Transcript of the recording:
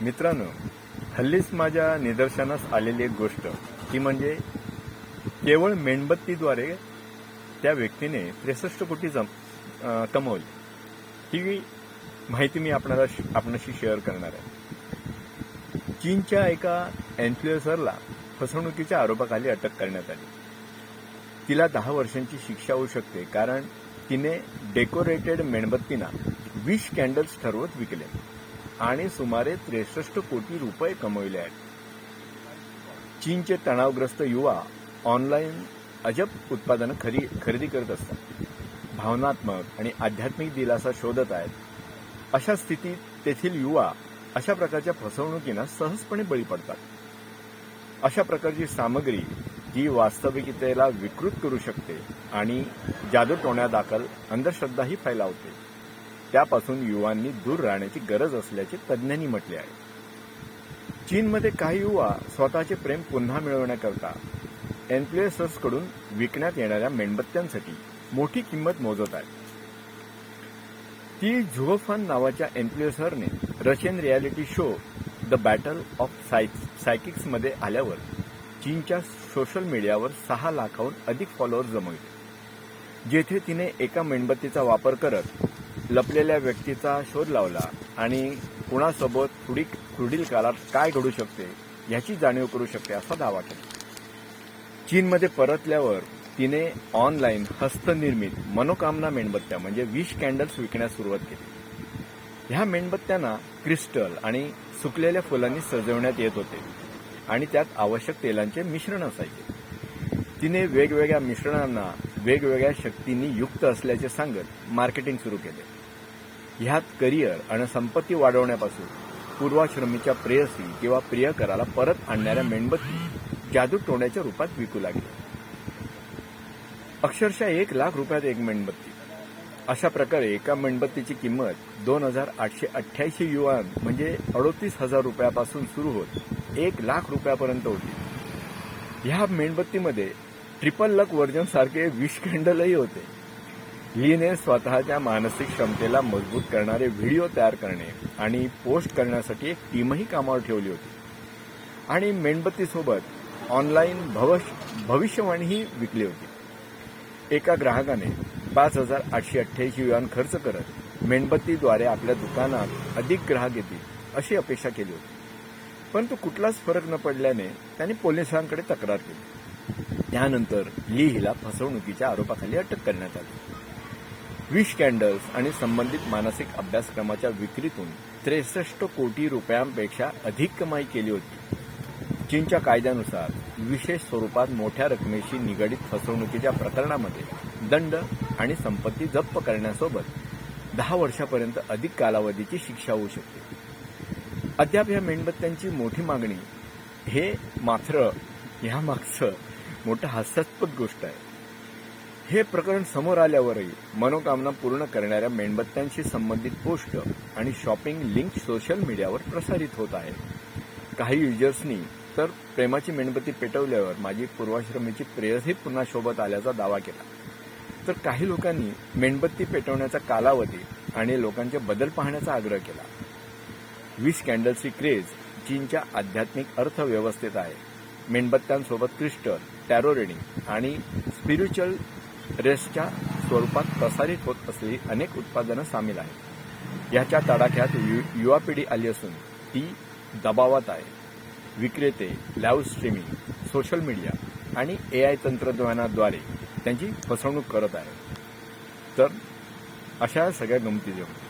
मित्रांनो, हल्लीच माझ्या निदर्शनास आलेली एक गोष्ट ती म्हणजे केवळ मेणबत्तीद्वारे त्या व्यक्तीने 63 कोटी कमवले. ही माहिती मी आपणाशी शेअर करणार आहे. चीनच्या एका इन्फ्लुएन्सरला फसवणुकीच्या आरोपाखाली अटक करण्यात आली. तिला 10 वर्षांची शिक्षा होऊ शकते, कारण तिने डेकोरेटेड मेणबत्तींना 20 कॅन्डल्स ठरवत विकले आणि सुमारे 63 कोटी रुपये कमविले आहेत. चीनचे तणावग्रस्त युवा ऑनलाईन अजब उत्पादनं खरेदी करत असतात, भावनात्मक आणि आध्यात्मिक दिलासा शोधत आहेत. अशा स्थितीत तेथील युवा अशा प्रकारच्या फसवणुकींना सहजपणे बळी पडतात. अशा प्रकारची सामग्री ही वास्तविकतेला विकृत करू शकते आणि जादूटोण्यादाखल अंधश्रद्धाही फैलावते. त्यापासून युवांनी दूर राहण्याची गरज असल्याचे तज्ज्ञांनी म्हटले आहे. चीनमध्ये काही युवा स्वतःचे प्रेम पुन्हा मिळवण्याकरता इन्फ्लुएन्सर्सकडून विकण्यात येणाऱ्या मेणबत्त्यांसाठी मोठी किंमत मोजत आहेत. ती झुओफान नावाच्या इन्फ्लुएन्सरने Russian reality show the battle of सायकिक्समध्ये आल्यावर चीनच्या सोशल मीडियावर 6 लाखाहून अधिक फॉलोअर्स जमवले. जेथे तिने एका मेणबत्तीचा वापर करत लपलेल्या व्यक्तीचा शोध लावला आणि कुणासोबत पुढील काळात काय घडू शकते याची जाणीव करू शकते असा दावा केला. चीनमध्ये परतल्यावर तिने ऑनलाईन हस्तनिर्मित मनोकामना मेणबत्त्या म्हणजे 20 कॅन्डल्स विकण्यास सुरुवात केली. ह्या मेणबत्त्यांना क्रिस्टल आणि सुकलेल्या फुलांनी सजवण्यात येत होते आणि त्यात आवश्यक तेलांचे मिश्रण असायचे. तिने वेगवेगळ्या मिश्रणांना वेगवेगळ्या शक्तींनी युक्त असल्याचे सांगत मार्केटिंग सुरू केले. ह्यात करिअर आणि संपत्ती वाढवण्यापासून पूर्वाश्रमीच्या प्रेयसी किंवा प्रियकराला परत आणणाऱ्या मेणबत्ती जादूटोण्याच्या रूपात विकू लागली. अक्षरशः 1 लाख रुपयात एक मेणबत्ती. अशा प्रकारे एका मेणबत्तीची किंमत 2,888 युआन म्हणजे 38,000 रुपयापासून सुरू होत 1 लाख रुपयापर्यंत होती. ह्या मेणबत्तीमध्ये ट्रिपल लक व्हर्जन सारखे 20 कॅन्डलही होते. लीने स्वतःच्या मानसिक क्षमतेला मजबूत करणारे व्हिडिओ तयार करणे आणि पोस्ट करण्यासाठी एक टीमही कामावर ठेवली होती आणि मेणबत्तीसोबत ऑनलाईन भविष्यवाणीही विकली होती. एका ग्राहकाने 5,888 युआन खर्च करत मेणबत्तीद्वारे आपल्या दुकानात अधिक ग्राहक येतील अशी अपेक्षा केली होती. परंतु कुठलाच फरक न पडल्याने त्याने पोलिसांकडे तक्रार केली. त्यानंतर ली हिला फसवणुकीच्या आरोपाखाली अटक करण्यात आली. 20 कॅन्डल्स आणि संबंधित मानसिक अभ्यासक्रमाच्या विक्रीतून 63 कोटी रुपयांपेक्षा अधिक कमाई केली होती. चीनच्या कायद्यानुसार विशेष स्वरूपात मोठ्या रकमेशी निगडीत फसवणुकीच्या प्रकरणामध्ये दंड आणि संपत्ती जप्त करण्यासोबत 10 वर्षापर्यंत अधिक कालावधीची शिक्षा होऊ शकते. अद्याप या मेणबत्त्यांची मोठी मागणी हे मात्र यामागचं मोठं हास्यास्पद गोष्ट आहे. हे प्रकरण समोर आल्यावरही मनोकामना पूर्ण करणाऱ्या मेणबत्त्यांशी संबंधित पोस्ट आणि शॉपिंग लिंक सोशल मीडियावर प्रसारित होत आहे. काही युजर्सनी तर प्रेमाची मेणबत्ती पेटवल्यावर माझी पूर्वाश्रमीची प्रेयसी पुन्हा शोभत आल्याचा दावा केला. तर काही लोकांनी मेणबत्ती पेटवण्याचा कालावधी आणि लोकांचे बदल पाहण्याचा आग्रह केला. 20 कॅन्डल्सची क्रेज चीनच्या आध्यात्मिक अर्थव्यवस्थेत आहे. मेणबत्त्यांसोबत क्रिस्टल, टॅरो रिडिंग आणि स्पिरिच्युअल रेसच्या स्वरूपात प्रसारित होत असलेली अनेक उत्पादनं सामील आहेत. याच्या तडाख्यात युवा पिढी आली असून ती दबावात आहे. विक्रेते लाईव्ह स्ट्रीमिंग, सोशल मीडिया आणि AI तंत्रज्ञानाद्वारे त्यांची फसवणूक करत आहेत. तर अशा सगळ्या गमती जमती.